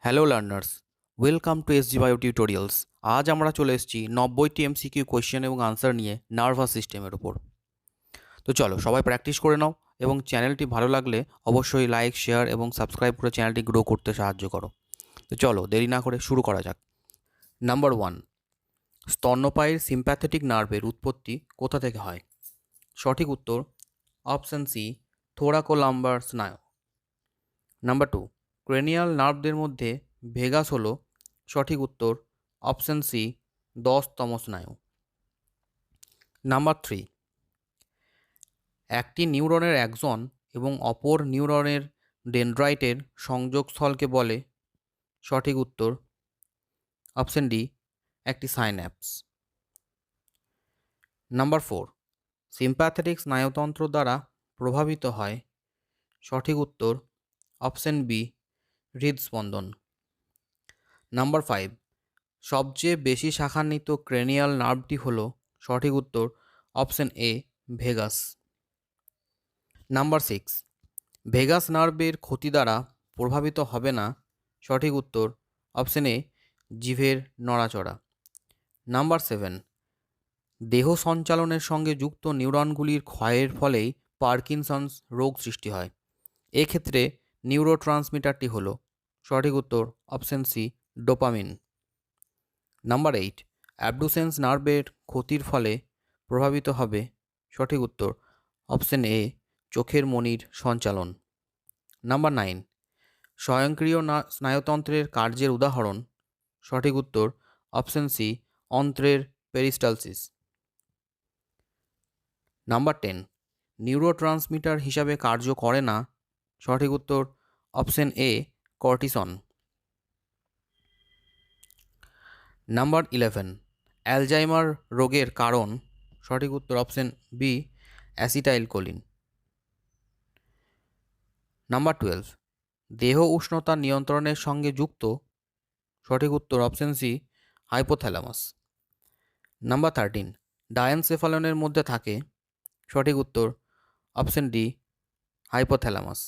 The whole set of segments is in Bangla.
Hello learners, welcome to SG bio tutorials. আজ আমরা চলে এসেছি 90টি এমসিকিউ কোয়েশ্চেন এবং আনসার নিয়ে নার্ভাস সিস্টেমের ওপর। তো চলো সবাই প্র্যাকটিস করে নাও এবং চ্যানেলটি ভালো লাগলে অবশ্যই লাইক, শেয়ার এবং সাবস্ক্রাইব করে চ্যানেলটি গ্রো করতে সাহায্য করো। তো চলো দেরি না করে শুরু করা যাক। নাম্বার 1, স্তন্যপায়ীর সিম্প্যাথেটিক নার্ভের উৎপত্তি কোথা থেকে হয়? সঠিক উত্তর অপশন সি, থোরাকোলাম্বার স্নায়ু। নাম্বার 2, ক্রেনিয়াল নার্ভদের মধ্যে ভেগাস হলো সঠিক উত্তর অপশন সি, 10তম স্নায়ু। নাম্বার 3, একটি নিউরনের অ্যাক্সন এবং অপর নিউরনের ডেনড্রাইটের সংযোগস্থলকে বলে সঠিক উত্তর অপশন ডি, একটি সাইন্যাপস। নাম্বার 4, সিম্প্যাথেটিক স্নায়ুতন্ত্র দ্বারা প্রভাবিত হয় সঠিক উত্তর অপশন বি, হৃদস্পন্দন। নাম্বার 5, সবচেয়ে বেশি শাখান্বিত ক্রেনিয়াল নার্ভটি হল সঠিক উত্তর option A, vagus. Number 6, vagus নার্ভের ক্ষতি দ্বারা প্রভাবিত হবে না সঠিক উত্তর অপশন এ, জিভের নড়াচড়া। নাম্বার 7, দেহ সঞ্চালনের সঙ্গে যুক্ত নিউরনগুলির ক্ষয়ের ফলেই পার্কিনসন্স রোগ সৃষ্টি হয়। এক্ষেত্রে নিউরোট্রান্সমিটারটি হল সঠিক উত্তর option C, dopamine. Number 8, abducens নার্ভের ক্ষতির ফলে প্রভাবিত হবে সঠিক উত্তর অপশন এ, চোখের মণির সঞ্চালন। নাম্বার 9, স্বয়ংক্রিয় স্নায়ুতন্ত্রের কার্যের উদাহরণ সঠিক উত্তর অপশন সি, অন্ত্রের পেরিস্টালসিস। নাম্বার 10, নিউরোট্রান্সমিটার হিসাবে কার্য করে না সঠিক উত্তর অপশন এ, কর্টিসন। নাম্বার 11, অ্যালজাইমার রোগের কারণ সঠিক উত্তর অপশন বি, অ্যাসিটাইলকোলিন। নাম্বার 12, দেহ উষ্ণতা নিয়ন্ত্রণের সঙ্গে যুক্ত সঠিক উত্তর অপশন সি, হাইপোথ্যালামাস। নাম্বার 13, ডায়ানসেফালনের মধ্যে থাকে সঠিক উত্তর অপশন ডি, হাইপোথ্যালামাস।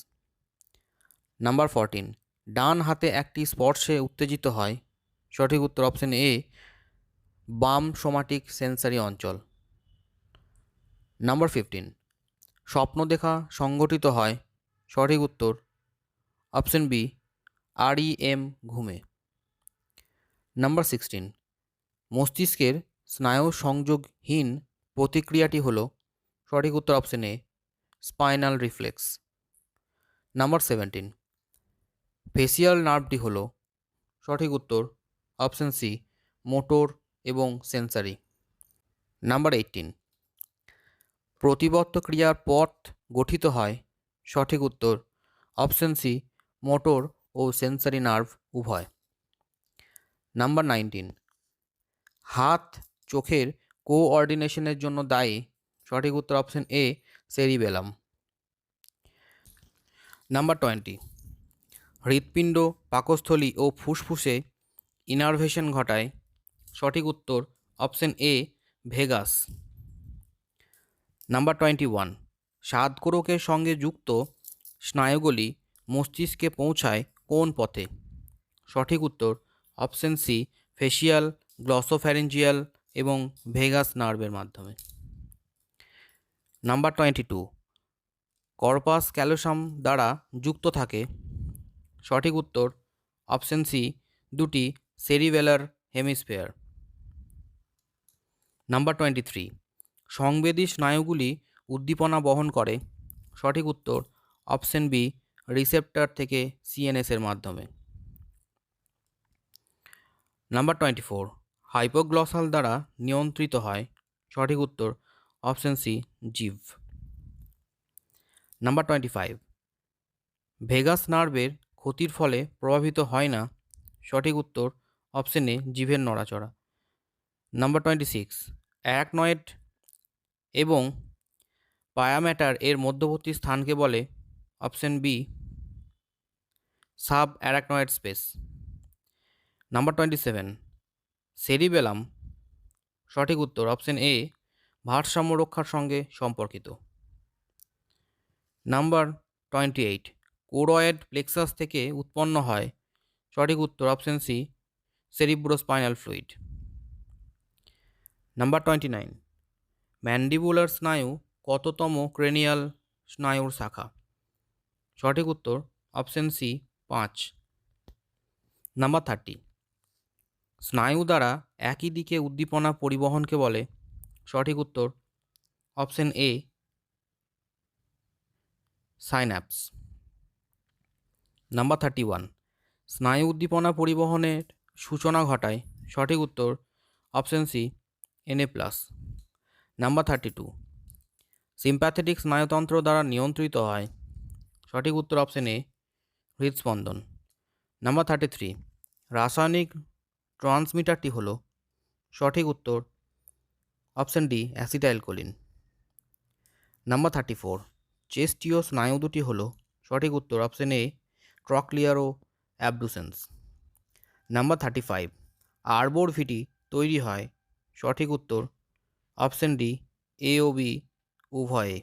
নাম্বার 14, ডান হাতে একটি স্পর্শে উত্তেজিত হয় সঠিক উত্তর অপশন এ, বাম সোমাটিক সেন্সারি অঞ্চল। নাম্বার 15, স্বপ্ন দেখা সংগঠিত হয় সঠিক উত্তর অপশন বি, REM ঘুমে। নাম্বার 16, মস্তিষ্কের স্নায়ু সংযোগহীন প্রতিক্রিয়াটি হল সঠিক উত্তর option A, spinal reflex. Number 17, facial নার্ভটি হল সঠিক উত্তর অপশন সি, মোটর এবং সেন্সারি। নাম্বার 18, প্রতিবত্ত ক্রিয়ার পথ গঠিত হয় সঠিক উত্তর অপশন সি, মোটর ও সেন্সারি নার্ভ উভয়। নাম্বার 19, হাত চোখের কোঅর্ডিনেশনের জন্য দায়ী সঠিক উত্তর অপশন এ, সেরিবেলাম। নাম্বার 20, হৃৎপিণ্ড, পাকস্থলী ও ফুসফুসে ইনারভেশন ঘটায় সঠিক উত্তর অপশন এ, ভেগাস। নাম্বার 21, স্বাদকোরকের সঙ্গে যুক্ত স্নায়ুগুলি মস্তিষ্কে পৌঁছায় কোন পথে সঠিক উত্তর অপশন সি, ফেসিয়াল, গ্লসোফ্যারিঞ্জিয়াল এবং ভেগাস নার্ভের মাধ্যমে। নাম্বার 22, কর্পাস ক্যালোসাম দ্বারা যুক্ত থাকে সঠিক উত্তর অপশন সি, দুটি সেরিবেলার হেমিস্ফিয়ার। নাম্বার 23, সংবেদী স্নায়ুগুলি উদ্দীপনা বহন করে সঠিক উত্তর অপশন বি, রিসেপ্টর থেকে CNS এর মাধ্যমে। নাম্বার 24, হাইপোগ্লসাল দ্বারা নিয়ন্ত্রিত হয় সঠিক উত্তর অপশন সি, জিভ। নাম্বার 25, ভেগাস নার্ভের ক্ষতির ফলে প্রভাবিত হয় না সঠিক উত্তর অপশন এ, জিভের নড়াচড়া। নাম্বার 26, অ্যারাকনয়েড এবং পায়াম্যাটার এর মধ্যবর্তী স্থানকে বলে option B, sub arachnoid space. Number 27, cerebellum সঠিক উত্তর অপশন এ, ভারসাম্য রক্ষার সঙ্গে সম্পর্কিত। নাম্বার 28, কোরয়েড প্লেক্সাস থেকে উৎপন্ন হয় সঠিক উত্তর option C cerebrospinal fluid. Number 29, mandibular স্নায়ু কততম ক্রেনিয়াল স্নায়ুর শাখা? সঠিক উত্তর অপশন সি 5। নাম্বার 30, স্নায়ু দ্বারা একই দিকে উদ্দীপনা পরিবহনকে বলে? সঠিক উত্তর অপশন এ সাইন্যাপস। নাম্বার 31, স্নায়ু উদ্দীপনা পরিবহনের সূচনা ঘটায়? সঠিক উত্তর option C Na+। Number 32, sympathetic স্নায়ুতন্ত্র দ্বারা নিয়ন্ত্রিত হয়? সঠিক উত্তর অপশন এ হৃদস্পন্দন। নাম্বার 33, রাসায়নিক ট্রান্সমিটারটি হলো? সঠিক উত্তর অপশন ডি অ্যাসিটাইলকোলিন। নাম্বার 34, চেস্টীয় স্নায়ু দুটি হলো? সঠিক উত্তর অপশন এ ট্রক্লিয়ার ও অ্যাবডুসেন্স। নাম্বার 35, আরবোর ভিটি তৈরি হয়? সঠিক উত্তর অপশন ডি এ ও বি উভয়ে।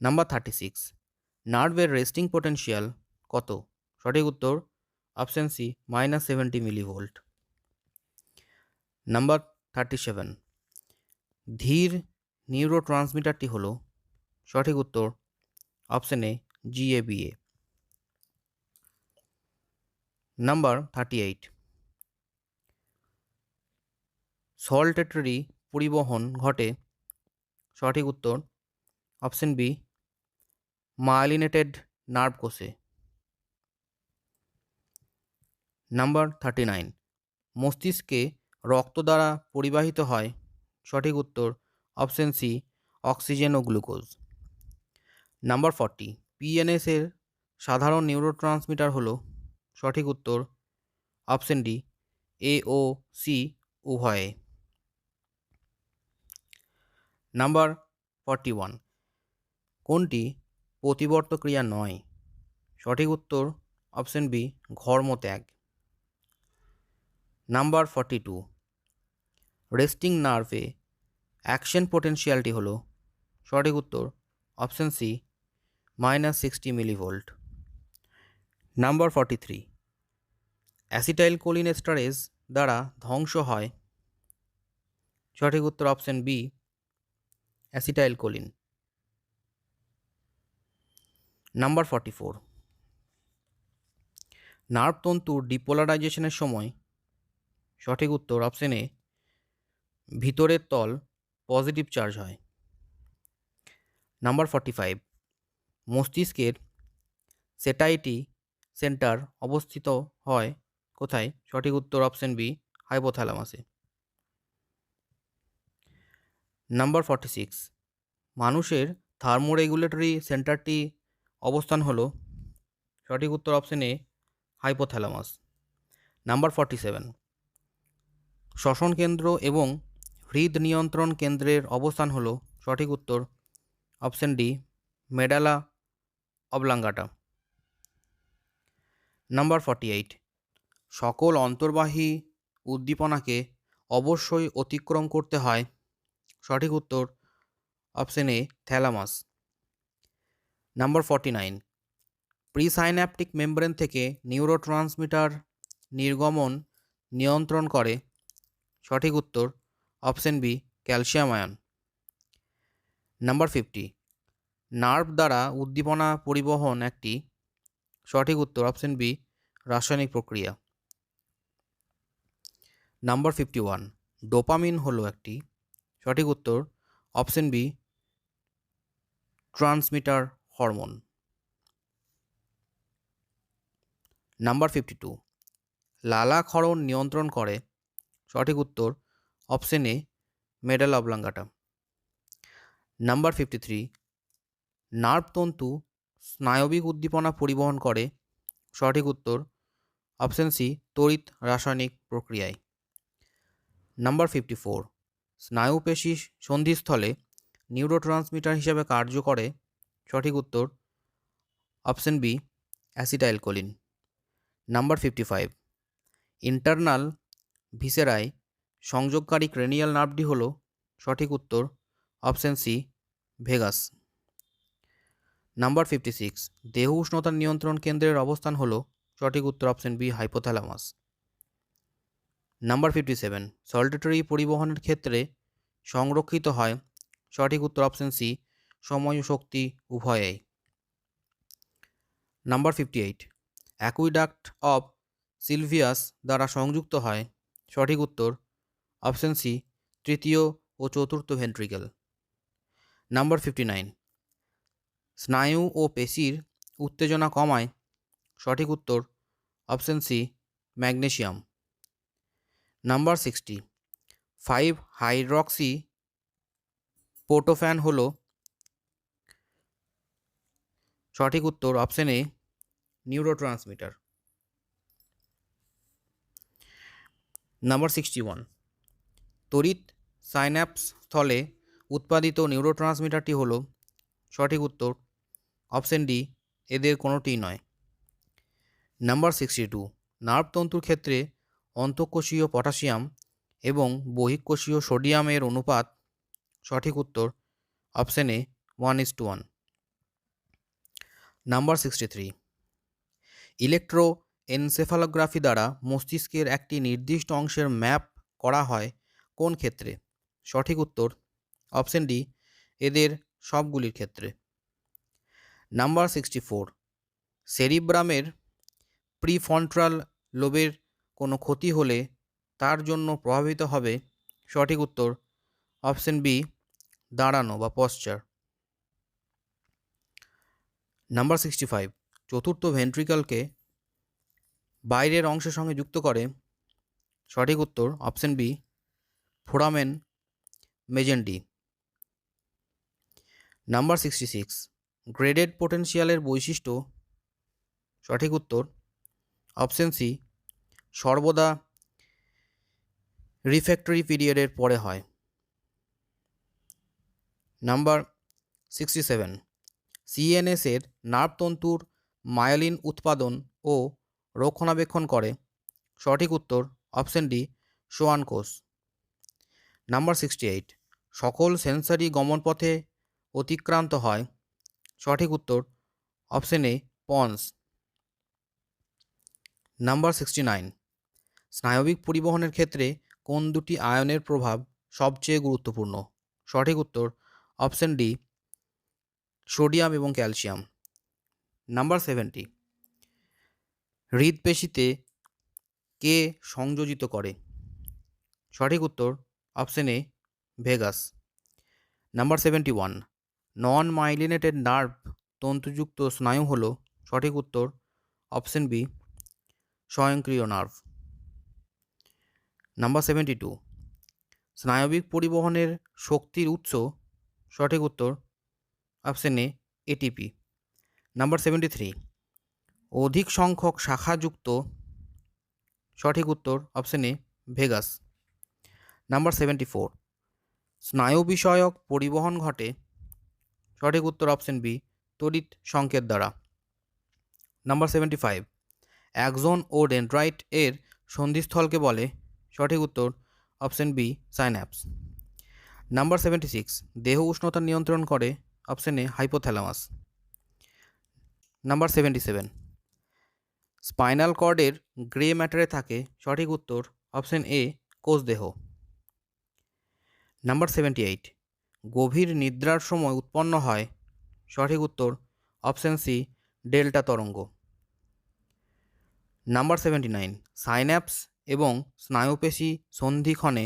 নাম্বার 36, নার্ভের রেস্টিং পোটেনশিয়াল কত? সঠিক উত্তর অপশন সি -70 মিলিভোল্ট। নাম্বার 37, ধীর নিউরো ট্রান্সমিটারটি হলো? সঠিক উত্তর option A GABA। Number 38, saltatory পরিবহন ঘটে? সঠিক উত্তর অপশন বি মাইলিনেটেড নার্ভ কোষে। নাম্বার 39, মস্তিষ্কে রক্ত দ্বারা পরিবাহিত হয়? সঠিক উত্তর অপশন সি অক্সিজেন ও গ্লুকোজ। নাম্বার 40, PNS এর সাধারণ নিউরোট্রান্সমিটার হলো? সঠিক উত্তর অপশন ডি এ ও সি উভয়ে। নাম্বার 41, কোনটি প্রতিবর্ত ক্রিয়া নয়? সঠিক উত্তর অপশন বি ঘর্মত্যাগ। নাম্বার 42, রেস্টিং নার্ভে অ্যাকশন পোটেনশিয়ালটি হলো? সঠিক উত্তর option C -60 millivolt. Number 43, acetylcholinesterase দ্বারা ধ্বংস হয়? সঠিক উত্তর option B acetylcholine. Number 44, nerve তন্তুর ডিপোলারাইজেশনের সময়? সঠিক উত্তর অপশন এ ভিতরের তল পজিটিভ চার্জ হয়। নাম্বার 45, মস্তিষ্কের সেটাইটি সেন্টার অবস্থিত হয় কোথায়? সঠিক উত্তর অপশন বি হাইপোথ্যালামাসে। নাম্বার 46, মানুষের থার্মোরেগুলেটরি সেন্টারটি অবস্থান হলো? সঠিক উত্তর অপশন এ হাইপোথ্যালামাস। নাম্বার 47, শ্বসন কেন্দ্র এবং হৃদ নিয়ন্ত্রণ কেন্দ্রের অবস্থান হলো? সঠিক উত্তর option D medulla oblongata. Number 48, সকল অন্তর্বাহী উদ্দীপনাকে অবশ্যই অতিক্রম করতে হয়? সঠিক উত্তর option A thalamus. Number 49, presynaptic membrane থেকে নিউরোট্রান্সমিটার নির্গমন নিয়ন্ত্রণ করে? সঠিক উত্তর option B calcium ion. Number 50, nerve দ্বারা উদ্দীপনা পরিবহন একটি? সঠিক উত্তর অপশন বি রাসায়নিক প্রক্রিয়া। নাম্বার 51, ডোপামিন হলো একটি? সঠিক উত্তর option B transmitter hormone. Number 52, লালা ক্ষরণ নিয়ন্ত্রণ করে? সঠিক উত্তর option A medulla oblongata. Number 53, nerve তন্তু স্নায়বিক উদ্দীপনা পরিবহন করে? সঠিক উত্তর অপশন সি তড়িৎ রাসায়নিক প্রক্রিয়ায়। নাম্বার 54, স্নায়ুপেশী সন্ধিস্থলে নিউরোট্রান্সমিটার হিসেবে কার্য করে? সঠিক উত্তর option B acetylcholine. Number 55, internal ভিসেরায় সংযোগকারী ক্রেনিয়াল নার্ভটি হলো? সঠিক উত্তর অপশন সি ভেগাস। নাম্বার 56, দেহ উষ্ণতা নিয়ন্ত্রণ কেন্দ্রের অবস্থান হলো? সঠিক উত্তর option B hypothalamus. Number 57, solitary পরিবহনের ক্ষেত্রে সংরক্ষিত হয়, সঠিক উত্তর অপশন সি সময় ও শক্তি উভয়েই। নাম্বার 58, অ্যাকুইডাক্ট অফ সিলভিয়াস দ্বারা সংযুক্ত হয়, সঠিক উত্তর অপশন সি তৃতীয় ও চতুর্থ ভেন্ট্রিকেল। নাম্বার 59, স্নায়ু ও পেশির উত্তেজনা কমায়, সঠিক উত্তর option C magnesium. Number 60, 5 hydroxy tryptophan হল, সঠিক উত্তর অপশন এ নিউরোট্রান্সমিটার। নাম্বার 61, তড়িৎ সাইন্যাপস স্থলে উৎপাদিত নিউরোট্রান্সমিটারটি হল, সঠিক উত্তর অপশন ডি এদের কোনোটিই নয়। নাম্বার 62, নার্ভতন্তুর ক্ষেত্রে অন্তঃকোষীয় পটাশিয়াম এবং বহিঃকোষীয় সোডিয়ামের অনুপাত, সঠিক উত্তর অপশন এ 1:1। নাম্বার 63, ইলেকট্রোএনসেফালোগ্রাফি দ্বারা মস্তিষ্কের একটি নির্দিষ্ট অংশের ম্যাপ করা হয় কোন ক্ষেত্রে, সঠিক উত্তর অপশন ডি এদের সবগুলির ক্ষেত্রে। নাম্বার 64, সেরিব্রামের প্রিফ্রন্টাল লোবের কোনো ক্ষতি হলে তার জন্য প্রভাবিত হবে, সঠিক উত্তর অপশন বি দাঁড়ানো বা পশ্চার। নাম্বার 65, চতুর্থ ভেন্ট্রিকলকে বাইরের অংশের সঙ্গে যুক্ত করে, সঠিক উত্তর option B foramen Magendie. Number 66, graded পোটেনশিয়ালের বৈশিষ্ট্য, সঠিক উত্তর অপশন সি সর্বদা রিফ্র্যাক্টরি পিরিয়ডের পরে হয়। নাম্বার 67, সিএনএসের নার্ভতন্তুর মায়োলিন উৎপাদন ও রক্ষণাবেক্ষণ করে, সঠিক উত্তর অপশন ডি সোয়ান কোষ। নাম্বার 68, সকল সেন্সারি গমনপথে অতিক্রান্ত হয়, সঠিক উত্তর অপশন এ পন্স। নাম্বার 69, স্নায়বিক পরিবহনের ক্ষেত্রে কোন দুটি আয়নের প্রভাব সবচেয়ে গুরুত্বপূর্ণ, সঠিক উত্তর অপশন ডি সোডিয়াম এবং ক্যালসিয়াম। নাম্বার 70, হৃদপেশিতে কে সংযোজিত করে, সঠিক উত্তর option A vagus. Number 71, non myelinated nerve তন্তুযুক্ত স্নায়ু হল, সঠিক উত্তর অপশন বি স্বয়ংক্রিয় নার্ভ। নাম্বার 72, স্নায়বিক পরিবহনের শক্তির উৎস, সঠিক উত্তর অপশন এ এটিপি। নাম্বার 73, অধিক সংখ্যক শাখাযুক্ত, সঠিক উত্তর অপশন এ ভেগাস। নাম্বার 74, স্নায়ু বিষয়ক পরিবহন ঘটে, সঠিক উত্তর অপশন বি তড়িৎ সংকেত দ্বারা। নাম্বার 75, অ্যাক্সন ও ডেনড্রাইট এর সন্ধিস্থলকে বলে, সঠিক উত্তর অপশন বি সাইন্যাপস। নাম্বার 76, দেহ উষ্ণতা নিয়ন্ত্রণ করে, option A hypothalamus. Number 77, spinal কর্ডের গ্রে ম্যাটারে থাকে, সঠিক উত্তর অপশন এ কোষদেহ। নাম্বার 78, গভীর নিদ্রার সময় উৎপন্ন হয়, সঠিক উত্তর অপশন সি ডেল্টা তরঙ্গ। নাম্বার 79, সাইন্যাপস এবং স্নায়ুপেশী সন্ধিক্ষণে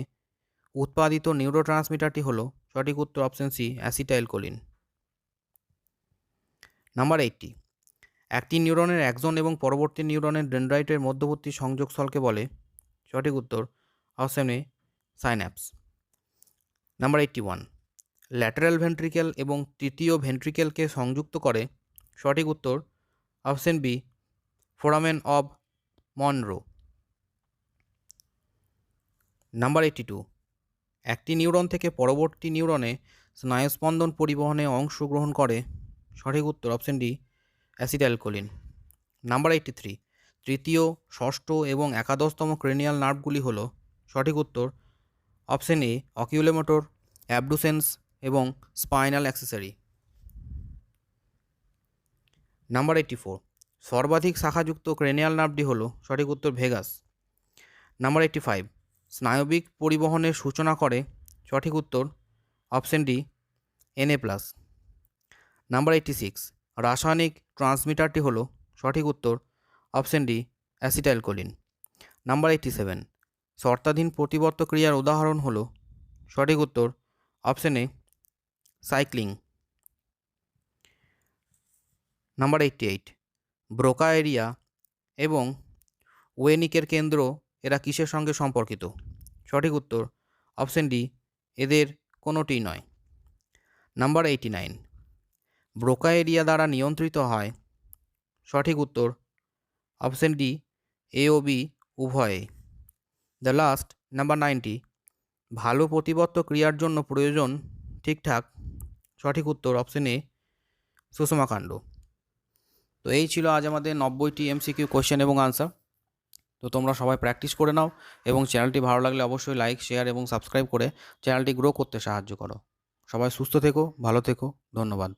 উৎপাদিত নিউরোট্রান্সমিটারটি হল, সঠিক উত্তর অপশন সি অ্যাসিটাইলকোলিন। নাম্বার 80, একটি নিউরনের অ্যাক্সন এবং পরবর্তী নিউরনের ডেনড্রাইটের মধ্যবর্তী সংযোগস্থলকে বলে, সঠিক উত্তর option A synapse. Number 81, lateral ventricle এবং তৃতীয় ভেন্ট্রিকেলকে সংযুক্ত করে, সঠিক উত্তর option B foramen of Monro. Number 82, একটি নিউরন থেকে পরবর্তী নিউরনে স্নায়ুস্পন্দন পরিবহনে অংশগ্রহণ করে, সঠিক উত্তর অপশন ডি অ্যাসিটাইলকোলিন। নাম্বার 83, তৃতীয় ষষ্ঠ এবং একাদশতম ক্রেনিয়াল নার্ভগুলি হল, সঠিক উত্তর অপশন এ অকিউলোমোটর, অ্যাবডুসেন্স এবং স্পাইনাল অ্যাক্সেসরি। নাম্বার 84, সর্বাধিক শাখাযুক্ত ক্রেনিয়াল নার্ভটি হলো সঠিক উত্তর ভেগাস। নাম্বার 85, স্নায়বিক পরিবহনের সূচনা করে সঠিক উত্তর অপশন ডি Na+। নাম্বার 86, রাসায়নিক ট্রান্সমিটারটি হলো সঠিক উত্তর অপশন ডি অ্যাসিটাইলকোলিন। নাম্বার 87, শর্তাধীন প্রতিবর্ত ক্রিয়ার উদাহরণ হলো সঠিক উত্তর option A cycling. Number 88, Broca area এবং ওয়েনিকের কেন্দ্র এরা কিসের সঙ্গে সম্পর্কিত? সঠিক উত্তর অপশন ডি এদের কোনোটিই নয়। নাম্বার 89, ব্রোকা এরিয়া দ্বারা নিয়ন্ত্রিত হয় সঠিক উত্তর অপশন ডি এ ও বি উভয়ে। দ্য লাস্ট নাম্বার 90, ভালো প্রতিবর্ত ক্রিয়ার জন্য প্রয়োজন ঠিকঠাক সঠিক উত্তর অপশন এ সুষমাকাণ্ড। তো এই ছিল আজ আমাদের 90টি MCQ কোয়েশ্চেন এবং আনসার। তো তোমরা সবাই প্র্যাকটিস করে নাও এবং চ্যানেলটি ভালো লাগলে অবশ্যই লাইক, শেয়ার এবং সাবস্ক্রাইব করে চ্যানেলটি গ্রো করতে সাহায্য করো। সবাই সুস্থ থেকো, ভালো থেকো, ধন্যবাদ।